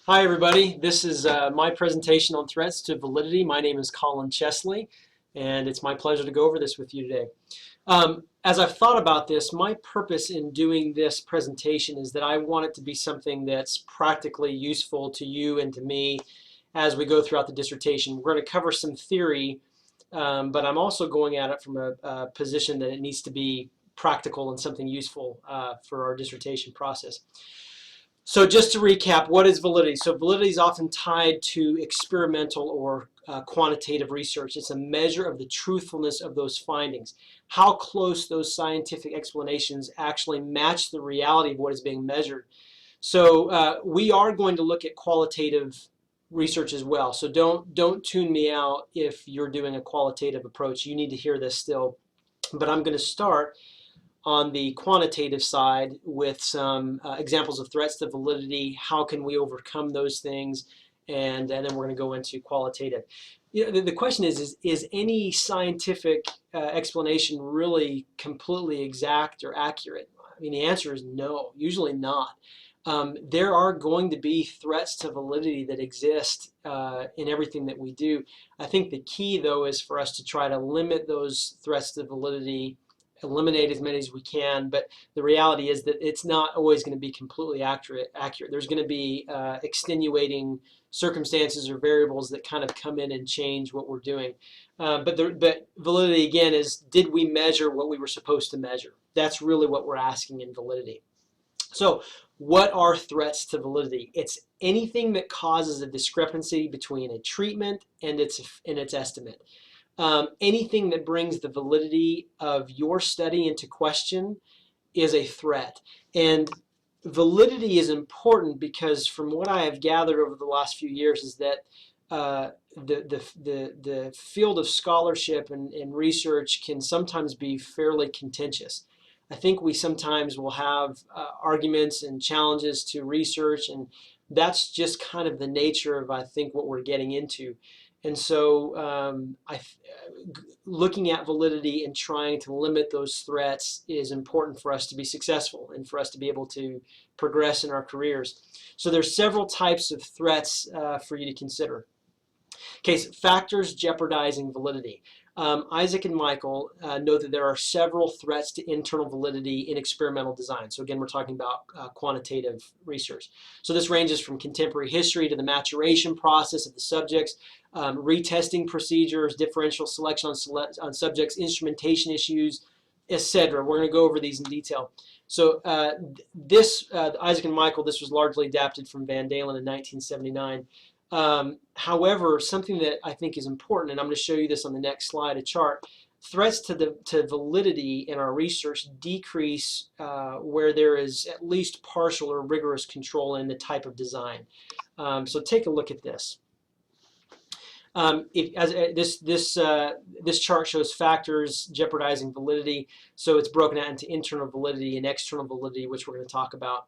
Hi everybody, this is my presentation on threats to validity. My name is Colin Chesley and it's my pleasure to go over this with you today. As I've thought about this, my purpose in doing this presentation is that I want it to be something that's practically useful to you and to me as we go throughout the dissertation. We're going to cover some theory, but I'm also going at it from a position that it needs to be practical and something useful for our dissertation process. So just to recap, what is validity? So validity is often tied to experimental or quantitative research. It's a measure of the truthfulness of those findings, how close those scientific explanations actually match the reality of what is being measured. So we are going to look at qualitative research as well. So don't tune me out if you're doing a qualitative approach. You need to hear this still. But I'm going to start on the quantitative side with some examples of threats to validity, how can we overcome those things, and then we're going to go into qualitative. You know, the question is any scientific explanation really completely exact or accurate? I mean, the answer is no, usually not. There are going to be threats to validity that exist in everything that we do. I think the key, though, is for us to try to limit those threats to validity, eliminate as many as we can, but the reality is that it's not always going to be completely accurate. There's going to be extenuating circumstances or variables that kind of come in and change what we're doing. But validity, again, is did we measure what we were supposed to measure? That's really what we're asking in validity. So what are threats to validity? It's anything that causes a discrepancy between a treatment and its estimate. Anything that brings the validity of your study into question is a threat. And validity is important because from what I have gathered over the last few years is that the field of scholarship and research can sometimes be fairly contentious. I think we sometimes will have arguments and challenges to research, and that's just kind of the nature of, I think, what we're getting into. And so looking at validity and trying to limit those threats is important for us to be successful and for us to be able to progress in our careers. So there's several types of threats for you to consider. Okay, so factors jeopardizing validity. Isaac and Michael note that there are several threats to internal validity in experimental design. So again, we're talking about quantitative research. So this ranges from contemporary history to the maturation process of the subjects, retesting procedures, differential selection on subjects, instrumentation issues, etc. We're going to go over these in detail. So Isaac and Michael, this was largely adapted from Van Dalen in 1979. However, something that I think is important, and I'm going to show you this on the next slide, a chart, threats to validity in our research decrease where there is at least partial or rigorous control in the type of design. So take a look at this. This chart shows factors jeopardizing validity, so it's broken out into internal validity and external validity, which we're going to talk about.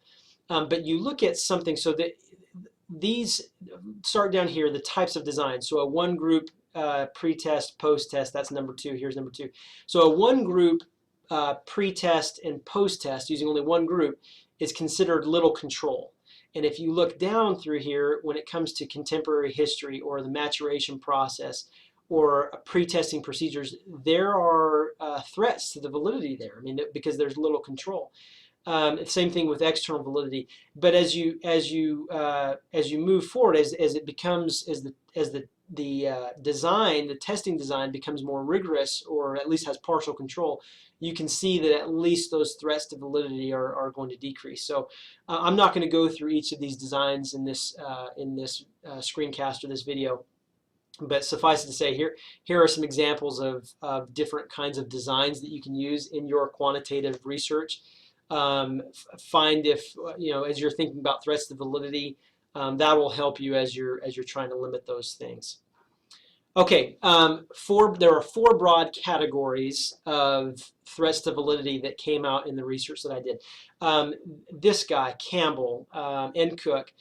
But you look at something, so that these start down here, the types of design. So a one group pre-test, post-test, that's number two. Here's number two. So a one group pre-test and post-test using only one group is considered little control. And if you look down through here, when it comes to contemporary history or the maturation process or pre-testing procedures, there are threats to the validity there. I mean, because there's little control. Same thing with external validity. But as you move forward, as the design, the testing design becomes more rigorous or at least has partial control, you can see that at least those threats to validity are going to decrease. So I'm not going to go through each of these designs in this screencast or this video. But suffice it to say, here are some examples of different kinds of designs that you can use in your quantitative research. Find if, as you're thinking about threats to validity, that will help you as you're trying to limit those things. Okay, there are four broad categories of threats to validity that came out in the research that I did. This guy, Campbell and Cook,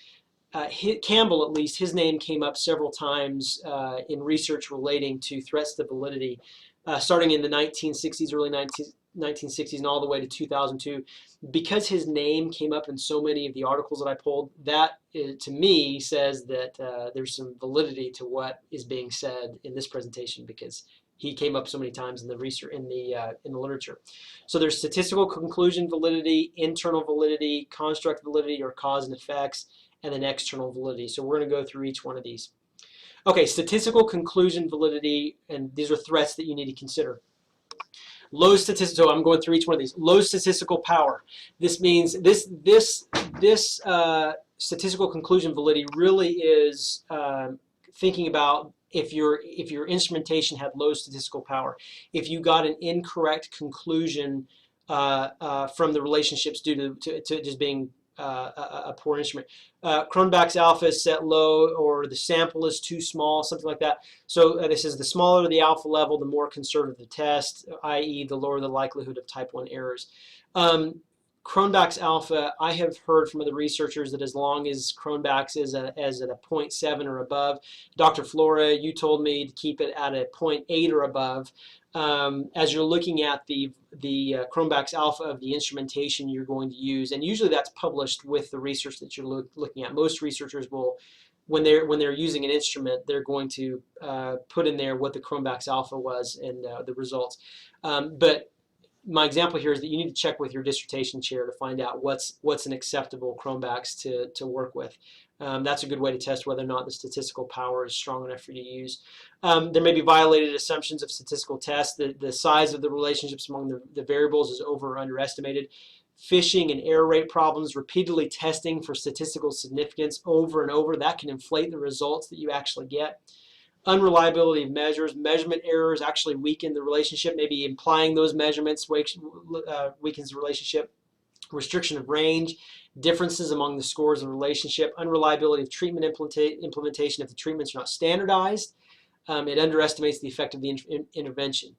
Campbell, at least, his name came up several times in research relating to threats to validity, starting in the 1960s, early 1960s and all the way to 2002. Because his name came up in so many of the articles that I pulled, that to me says that there's some validity to what is being said in this presentation, because he came up so many times in the research, in the literature. So there's statistical conclusion validity, internal validity, construct validity or cause and effects, and then external validity. So we're going to go through each one of these. Okay, statistical conclusion validity, and these are threats that you need to consider. Low statistical, so I'm going through each one of these. Low statistical power. This means this statistical conclusion validity really is thinking about if your instrumentation had low statistical power, if you got an incorrect conclusion from the relationships due to just being a poor instrument. Cronbach's alpha is set low, or the sample is too small, something like that. So this is the smaller the alpha level, the more conservative the test, i.e. the lower the likelihood of type 1 errors. Cronbach's alpha, I have heard from other researchers that as long as Cronbach's is at a 0.7 or above. Dr. Flora, you told me to keep it at a 0.8 or above. As you're looking at the Cronbach's alpha of the instrumentation you're going to use, and usually that's published with the research that you're looking at. Most researchers will, when they're using an instrument, they're going to put in there what the Cronbach's alpha was and the results. But my example here is that you need to check with your dissertation chair to find out what's an acceptable Cronbach's to work with. That's a good way to test whether or not the statistical power is strong enough for you to use. There may be violated assumptions of statistical tests. The size of the relationships among the variables is over or underestimated. Phishing and error rate problems, repeatedly testing for statistical significance over and over, that can inflate the results that you actually get. Unreliability of measures, measurement errors actually weaken the relationship, maybe implying those measurements weakens the relationship. Restriction of range, differences among the scores of relationship, unreliability of treatment implementation if the treatments are not standardized. It underestimates the effect of the intervention.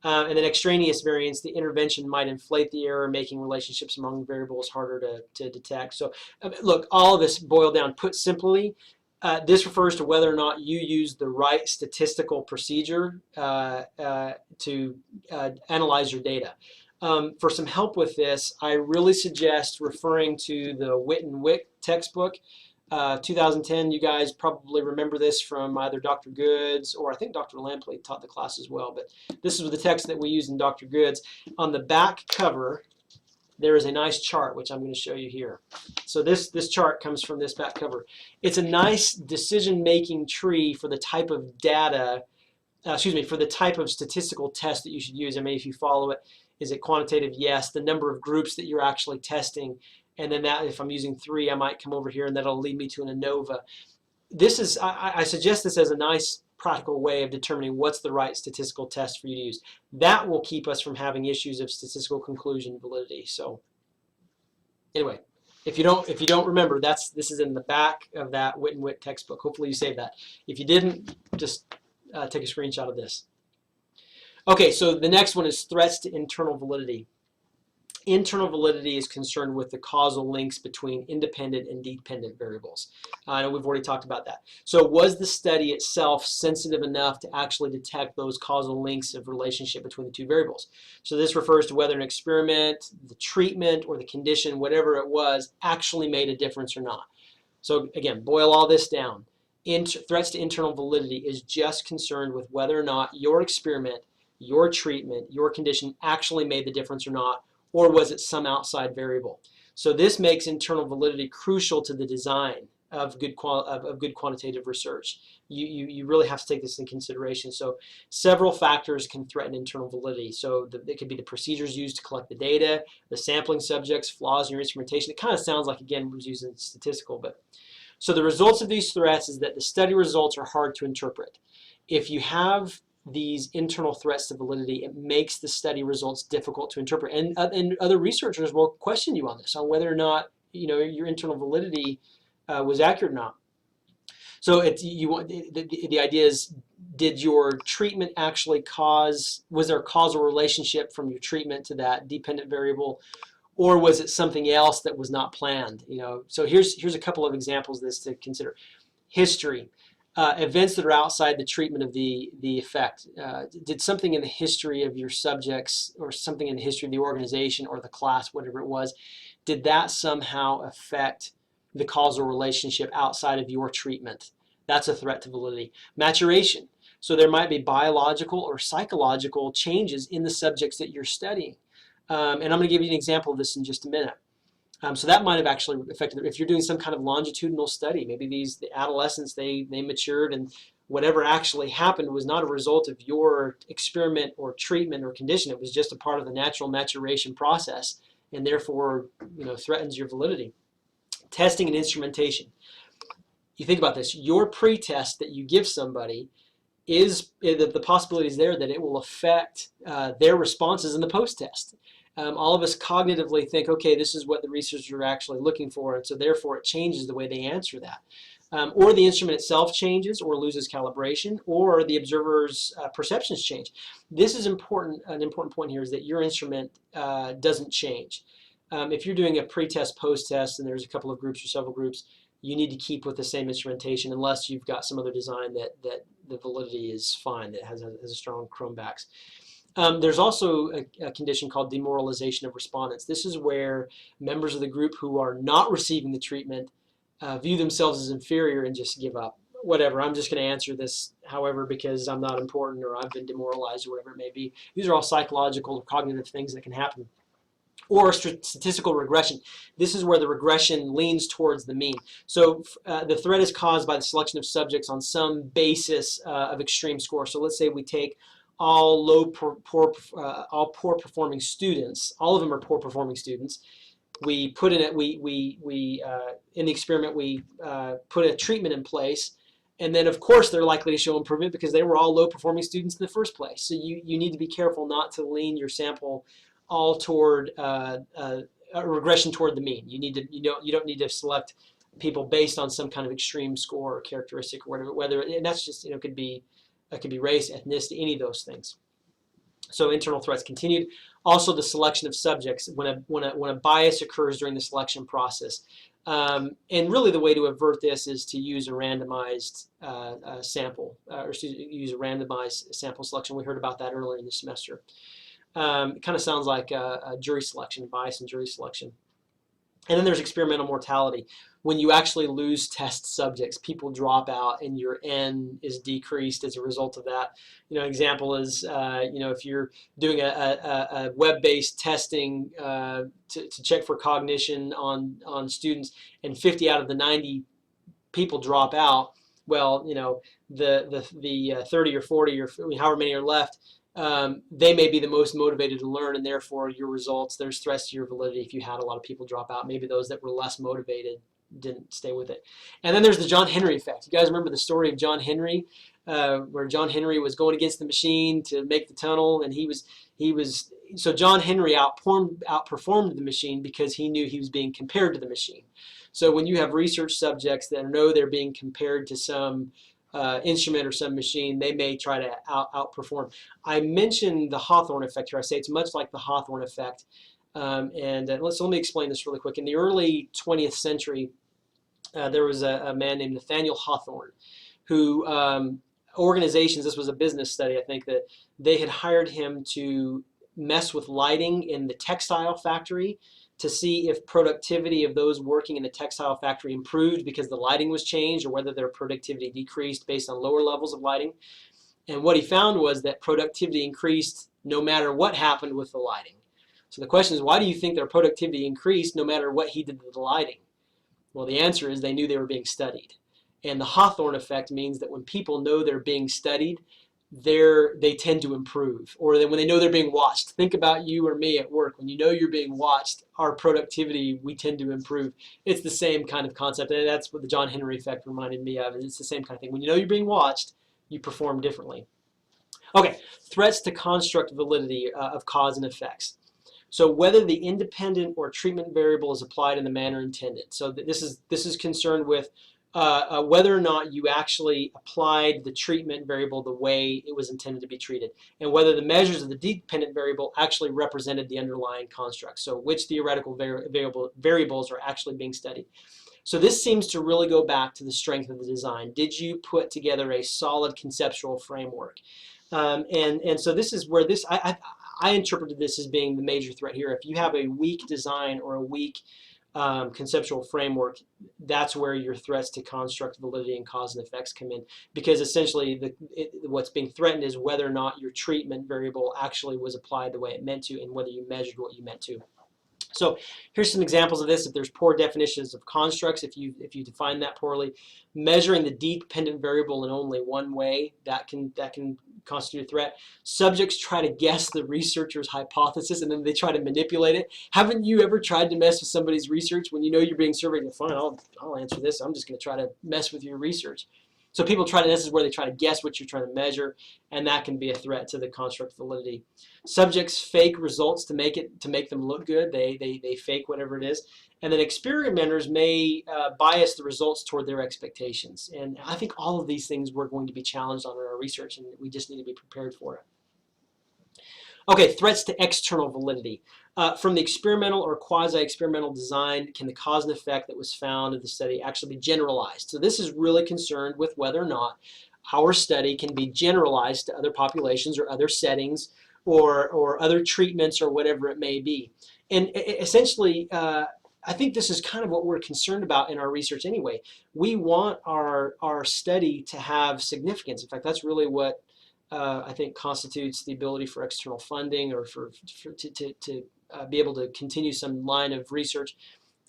And then extraneous variance, the intervention might inflate the error, making relationships among variables harder to detect. So look, all of this boiled down, put simply, this refers to whether or not you use the right statistical procedure to analyze your data. For some help with this, I really suggest referring to the Witt and Wick textbook. 2010, you guys probably remember this from either Dr. Goods, or I think Dr. Lampley taught the class as well, but this is the text that we use in Dr. Goods. On the back cover, there is a nice chart, which I'm going to show you here. So this chart comes from this back cover. It's a nice decision-making tree for the type of data, for the type of statistical test that you should use. I mean, if you follow it, is it quantitative? Yes. The number of groups that you're actually testing, and then that, if I'm using 3, I might come over here, and that'll lead me to an ANOVA. This is, I suggest this as a nice practical way of determining what's the right statistical test for you to use. That will keep us from having issues of statistical conclusion validity. So anyway, if you don't remember, this is in the back of that Witt and Wick textbook. Hopefully you saved that. If you didn't, just take a screenshot of this. Okay, so the next one is threats to internal validity. Internal validity is concerned with the causal links between independent and dependent variables. I know we've already talked about that. So was the study itself sensitive enough to actually detect those causal links of relationship between the two variables? So this refers to whether an experiment, the treatment, or the condition, whatever it was, actually made a difference or not. So again, boil all this down. Threats to internal validity is just concerned with whether or not your experiment, your treatment, your condition actually made the difference or not, or was it some outside variable? So this makes internal validity crucial to the design of good quantitative research. You really have to take this in consideration. So several factors can threaten internal validity. So it could be the procedures used to collect the data, the sampling subjects, flaws in your instrumentation. It kind of sounds like, again, it was using statistical. But so the results of these threats is that the study results are hard to interpret. If you have these internal threats to validity, it makes the study results difficult to interpret. And other researchers will question you on this, on whether or not your internal validity was accurate or not. So the idea is, did your treatment actually was there a causal relationship from your treatment to that dependent variable, or was it something else that was not planned? So here's a couple of examples of this to consider. History. events that are outside the treatment of the effect. Did something in the history of your subjects or something in the history of the organization or the class, whatever it was, did that somehow affect the causal relationship outside of your treatment? That's a threat to validity. Maturation. So there might be biological or psychological changes in the subjects that you're studying. And I'm going to give you an example of this in just a minute. So that might have actually affected, if you're doing some kind of longitudinal study, maybe the adolescents, they matured, and whatever actually happened was not a result of your experiment or treatment or condition. It was just a part of the natural maturation process, and therefore, threatens your validity. Testing and instrumentation. You think about this, your pre-test that you give somebody is the possibility is there that it will affect their responses in the post-test. All of us cognitively think, okay, this is what the researchers are actually looking for, and so therefore it changes the way they answer that. Or the instrument itself changes or loses calibration, or the observer's perceptions change. This is important. An important point here is that your instrument doesn't change. If you're doing a pre-test, post-test, and there's a couple of groups or several groups, you need to keep with the same instrumentation unless you've got some other design that the validity is fine, that has a strong chrome backs. There's also a condition called demoralization of respondents. This is where members of the group who are not receiving the treatment view themselves as inferior and just give up. Whatever, I'm just going to answer this however because I'm not important or I've been demoralized or whatever it may be. These are all psychological or cognitive things that can happen. Or statistical regression. This is where the regression leans towards the mean. So the threat is caused by the selection of subjects on some basis of extreme score. So let's say we take all poor performing students. All of them are poor performing students. We put in it. In the experiment we put a treatment in place, and then of course they're likely to show improvement because they were all low performing students in the first place. So you need to be careful not to lean your sample all toward a regression toward the mean. You don't need to select people based on some kind of extreme score or characteristic or whatever. And that's just could be race, ethnicity, any of those things. So internal threats continued. Also the selection of subjects when a bias occurs during the selection process. And really the way to avert this is to use a randomized sample, or use a randomized sample selection. We heard about that earlier in the semester. It kind of sounds like a jury selection, bias and jury selection. And then there's experimental mortality. When you actually lose test subjects, people drop out and your N is decreased as a result of that. An example is, if you're doing a web-based testing to check for cognition on students and 50 out of the 90 people drop out, well, the 30 or 40 or however many are left, they may be the most motivated to learn, and therefore your results, there's threats to your validity if you had a lot of people drop out. Maybe those that were less motivated didn't stay with it. And then there's the John Henry effect. You guys remember the story of John Henry, where John Henry was going against the machine to make the tunnel, and so John Henry outperformed the machine because he knew he was being compared to the machine. So when you have research subjects that know they're being compared to some instrument or some machine, they may try to outperform. I mentioned the Hawthorne effect here. I say it's much like the Hawthorne effect. Let me explain this really quick. In the early 20th century, there was a man named Nathaniel Hawthorne who organizations, this was a business study, I think, that they had hired him to mess with lighting in the textile factory to see if productivity of those working in the textile factory improved because the lighting was changed, or whether their productivity decreased based on lower levels of lighting. And what he found was that productivity increased no matter what happened with the lighting. So the question is, why do you think their productivity increased no matter what he did to the lighting? Well, the answer is they knew they were being studied. And the Hawthorne effect means that when people know they're being studied, they tend to improve. Or then when they know they're being watched. Think about you or me at work. When you know you're being watched, our productivity, we tend to improve. It's the same kind of concept. And that's what the John Henry effect reminded me of. It's the same kind of thing. When you know you're being watched, you perform differently. Okay, threats to construct validity of cause and effects. So whether the independent or treatment variable is applied in the manner intended. So this is concerned with whether or not you actually applied the treatment variable the way it was intended to be treated, and whether the measures of the dependent variable actually represented the underlying construct. So which theoretical variables are actually being studied. So this seems to really go back to the strength of the design. Did you put together a solid conceptual framework? And so this is where I interpreted this as being the major threat here. If you have a weak design or a weak conceptual framework, that's where your threats to construct validity and cause and effects come in, because essentially what's being threatened is whether or not your treatment variable actually was applied the way it meant to and whether you measured what you meant to. So here's some examples of this. If there's poor definitions of constructs, if you define that poorly, measuring the dependent variable in only one way, that can constitute a threat. Subjects try to guess the researcher's hypothesis and then they try to manipulate it. Haven't you ever tried to mess with somebody's research when you know you're being surveyed? Fine, I'll answer this. I'm just going to try to mess with your research. So people try to, this is where they try to guess what you're trying to measure, and that can be a threat to the construct validity. Subjects fake results to make them look good. They fake whatever it is. And then experimenters may bias the results toward their expectations. And I think all of these things we're going to be challenged on in our research, and we just need to be prepared for it. Okay, threats to external validity. From the experimental or quasi-experimental design, can the cause and effect that was found in the study actually be generalized? So this is really concerned with whether or not our study can be generalized to other populations or other settings or other treatments or whatever it may be. And essentially, I think this is kind of what we're concerned about in our research anyway. We want our study to have significance. In fact, that's really what I think constitutes the ability for external funding or to be able to continue some line of research,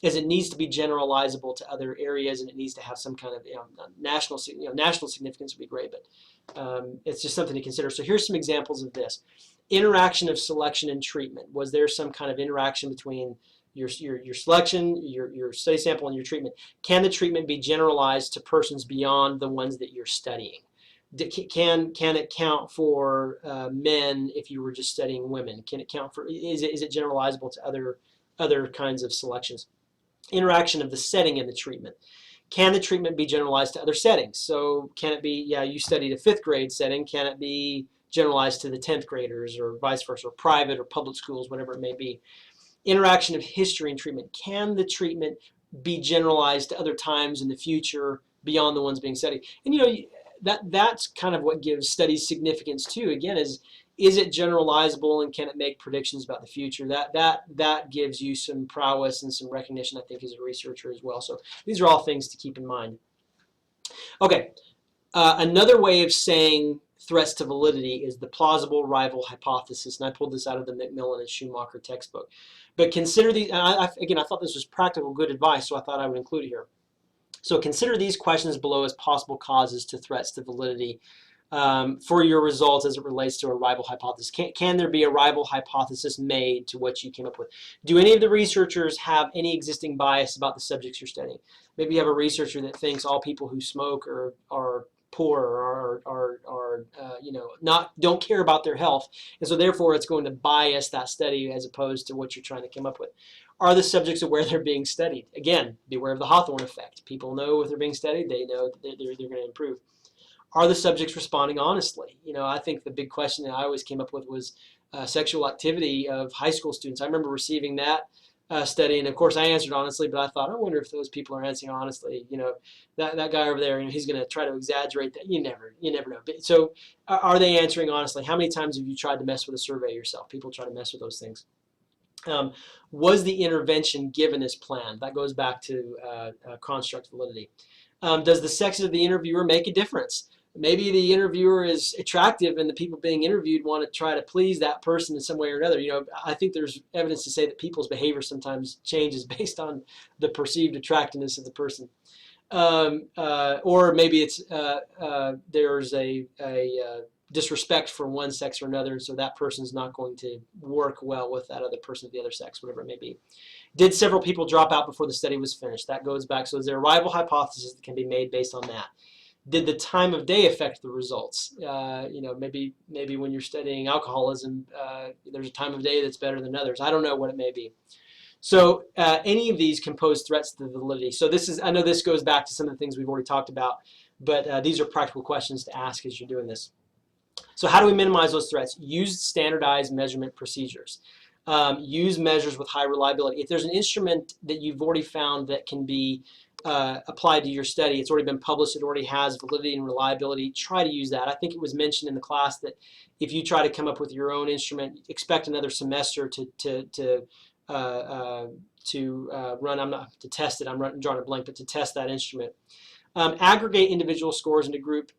is it needs to be generalizable to other areas, and it needs to have some kind of national significance would be great, but it's just something to consider. So here's some examples of this. Interaction of selection and treatment. Was there some kind of interaction between your selection, your study sample, and your treatment? Can the treatment be generalized to persons beyond the ones that you're studying? Can it count for men if you were just studying women? Can it count for, is it generalizable to other kinds of selections? Interaction of the setting and the treatment. Can the treatment be generalized to other settings? So can it be, yeah, you studied a 5th grade setting, can it be generalized to the 10th graders or vice versa, or private or public schools, whatever it may be? Interaction of history and treatment. Can the treatment be generalized to other times in the future beyond the ones being studied? And that's kind of what gives studies significance too. Again, is it generalizable and can it make predictions about the future? That gives you some prowess and some recognition, I think, as a researcher as well. So these are all things to keep in mind. Okay, another way of saying threats to validity is the plausible rival hypothesis, and I pulled this out of the Macmillan and Schumacher textbook. But consider these, and again, I thought this was practical, good advice, so I thought I would include it here. So consider these questions below as possible causes to threats to validity for your results as it relates to a rival hypothesis. Can there be a rival hypothesis made to what you came up with? Do any of the researchers have any existing bias about the subjects you're studying? Maybe you have a researcher that thinks all people who smoke are poor or don't care about their health, and so therefore it's going to bias that study as opposed to what you're trying to come up with. Are the subjects aware they're being studied? Again, beware of the Hawthorne effect. People know if they're being studied, they know that they're going to improve. Are the subjects responding honestly? I think the big question that I always came up with was sexual activity of high school students. I remember receiving that study, and of course I answered honestly, but I thought, I wonder if those people are answering honestly. That guy over there, he's going to try to exaggerate that. You never know. So are they answering honestly? How many times have you tried to mess with a survey yourself? People try to mess with those things. Was the intervention given as planned? That goes back to construct validity. Does the sex of the interviewer make a difference? Maybe the interviewer is attractive and the people being interviewed want to try to please that person in some way or another. I think there's evidence to say that people's behavior sometimes changes based on the perceived attractiveness of the person. Or maybe it's there's a disrespect for one sex or another, and so that person's not going to work well with that other person of the other sex, whatever it may be. Did several people drop out before the study was finished? That goes back. So is there a rival hypothesis that can be made based on that? Did the time of day affect the results? Maybe when you're studying alcoholism, there's a time of day that's better than others. I don't know what it may be. So any of these can pose threats to the validity. So I know this goes back to some of the things we've already talked about, but these are practical questions to ask as you're doing this. So how do we minimize those threats? Use standardized measurement procedures. Use measures with high reliability. If there's an instrument that you've already found that can be applied to your study. It's already been published. It already has validity and reliability. Try to use that. I think it was mentioned in the class that if you try to come up with your own instrument, expect another semester run. I'm not to test it. I'm drawing a blank, but to test that instrument. Aggregate individual scores into group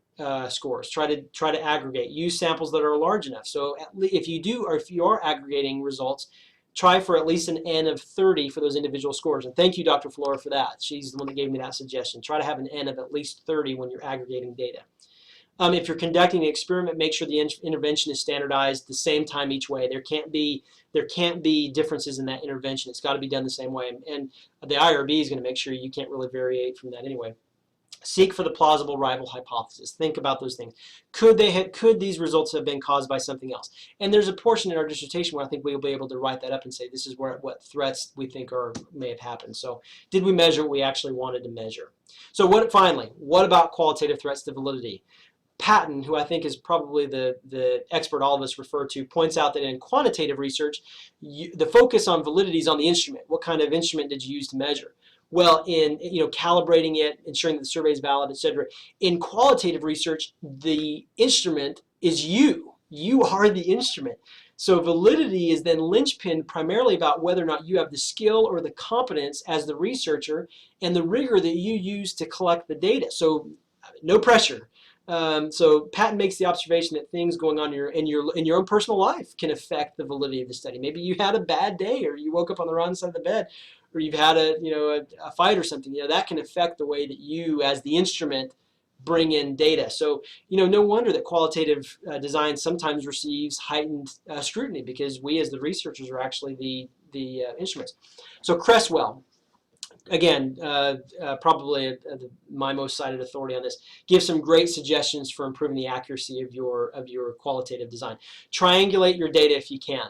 scores. Try to aggregate. Use samples that are large enough. So if you are aggregating results, try for at least an N of 30 for those individual scores. And thank you, Dr. Flora, for that. She's the one that gave me that suggestion. Try to have an N of at least 30 when you're aggregating data. If you're conducting an experiment, make sure the intervention is standardized the same time each way. There can't be differences in that intervention. It's got to be done the same way. And the IRB is going to make sure you can't really vary from that anyway. Seek for the plausible rival hypothesis. Think about those things. Could these results have been caused by something else? And there's a portion in our dissertation where I think we'll be able to write that up and say this is what threats we think may have happened. So did we measure what we actually wanted to measure? So finally, what about qualitative threats to validity? Patton, who I think is probably the expert all of us refer to, points out that in quantitative research, the focus on validity is on the instrument. What kind of instrument did you use to measure? Well, in calibrating it, ensuring that the survey is valid, etc. In qualitative research, the instrument is you. You are the instrument. So validity is then linchpinned primarily about whether or not you have the skill or the competence as the researcher and the rigor that you use to collect the data. So no pressure. So Patton makes the observation that things going on in your own personal life can affect the validity of the study. Maybe you had a bad day, or you woke up on the wrong side of the bed, or you've had a fight or something. That can affect the way that you, as the instrument, bring in data. So no wonder that qualitative design sometimes receives heightened scrutiny, because we as the researchers are actually the instruments. So Cresswell, again, probably my most cited authority on this, gives some great suggestions for improving the accuracy of your qualitative design. Triangulate your data if you can.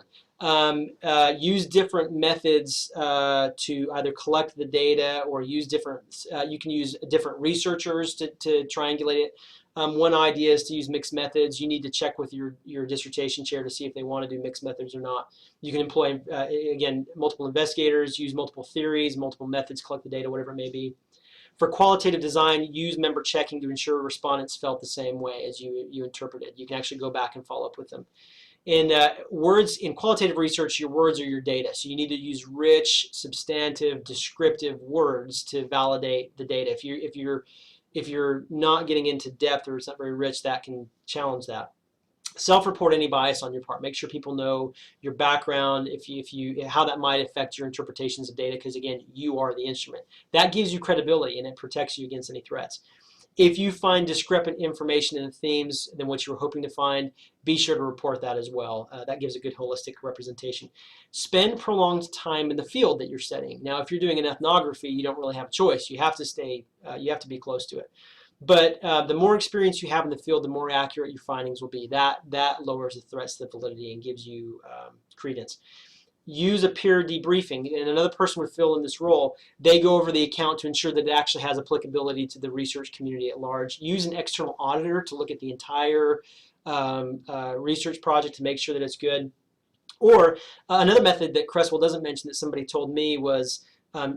Use different methods to either collect the data, or use you can use different researchers to triangulate it. One idea is to use mixed methods. You need to check with your dissertation chair to see if they want to do mixed methods or not. You can employ, again, multiple investigators, use multiple theories, multiple methods, collect the data, whatever it may be. For qualitative design, use member checking to ensure respondents felt the same way as you interpreted. You can actually go back and follow up with them. In qualitative research, your words are your data. So you need to use rich, substantive, descriptive words to validate the data. If you're not getting into depth, or it's not very rich, that can challenge that. Self-report any bias on your part. Make sure people know your background, how that might affect your interpretations of data, because again, you are the instrument. That gives you credibility, and it protects you against any threats. If you find discrepant information in the themes than what you were hoping to find, be sure to report that as well. That gives a good holistic representation. Spend prolonged time in the field that you're studying. Now, if you're doing an ethnography, you don't really have a choice. You have to be close to it. But the more experience you have in the field, the more accurate your findings will be. That lowers the threats to validity and gives you credence. Use a peer debriefing, and another person would fill in this role. They go over the account to ensure that it actually has applicability to the research community at large. Use an external auditor to look at the entire research project to make sure that it's good. Or another method that Cresswell doesn't mention that somebody told me was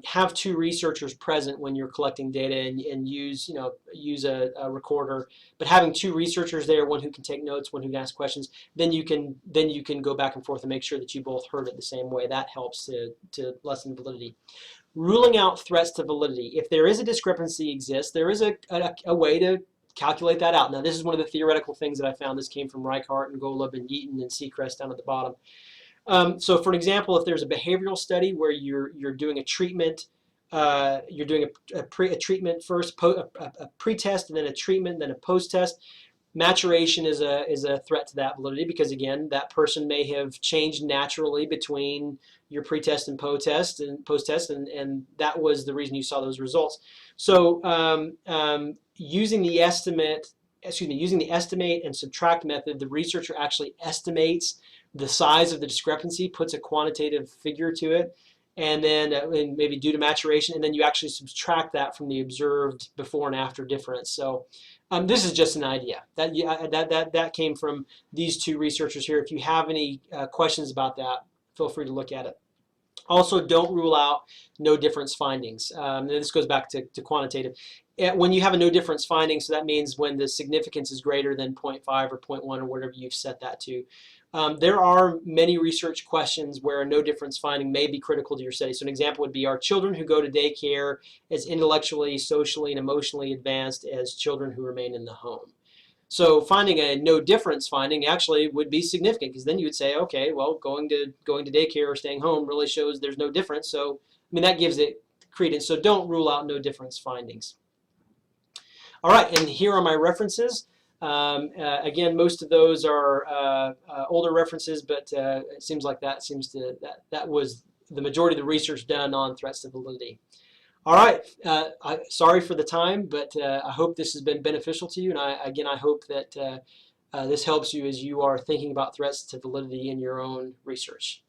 have two researchers present when you're collecting data, and use a recorder. But having two researchers there, one who can take notes, one who can ask questions, then you can go back and forth and make sure that you both heard it the same way. That helps to lessen validity. Ruling out threats to validity. If there is a discrepancy exists, there is a way to calculate that out. Now, this is one of the theoretical things that I found. This came from Reichart and Golub and Yeaton and Seacrest down at the bottom. So for an example, if there's a behavioral study where you're doing a treatment, you're doing a treatment first, a pre-test, and then a treatment, then a post-test, maturation is a threat to that validity, because again, that person may have changed naturally between your pre-test and post-test, and that was the reason you saw those results. So using the estimate and subtract method, the researcher actually estimates the size of the discrepancy, puts a quantitative figure to it, and then maybe due to maturation, and then you actually subtract that from the observed before and after difference. So this is just an idea. That came from these two researchers here. If you have any questions about that, feel free to look at it. Also, don't rule out no difference findings. And this goes back to quantitative. When you have a no difference finding, so that means when the significance is greater than 0.5 or zero point 0.1 or whatever you've set that to. There are many research questions where a no difference finding may be critical to your study. So an example would be, are children who go to daycare as intellectually, socially, and emotionally advanced as children who remain in the home? So finding a no difference finding actually would be significant, because then you would say, okay, well, going to daycare or staying home really shows there's no difference. So I mean, that gives it credence. So don't rule out no difference findings. All right, and here are my references. Again, most of those are older references, but it seems like that was the majority of the research done on threats to validity. All right, sorry for the time, but I hope this has been beneficial to you, and I hope that this helps you as you are thinking about threats to validity in your own research.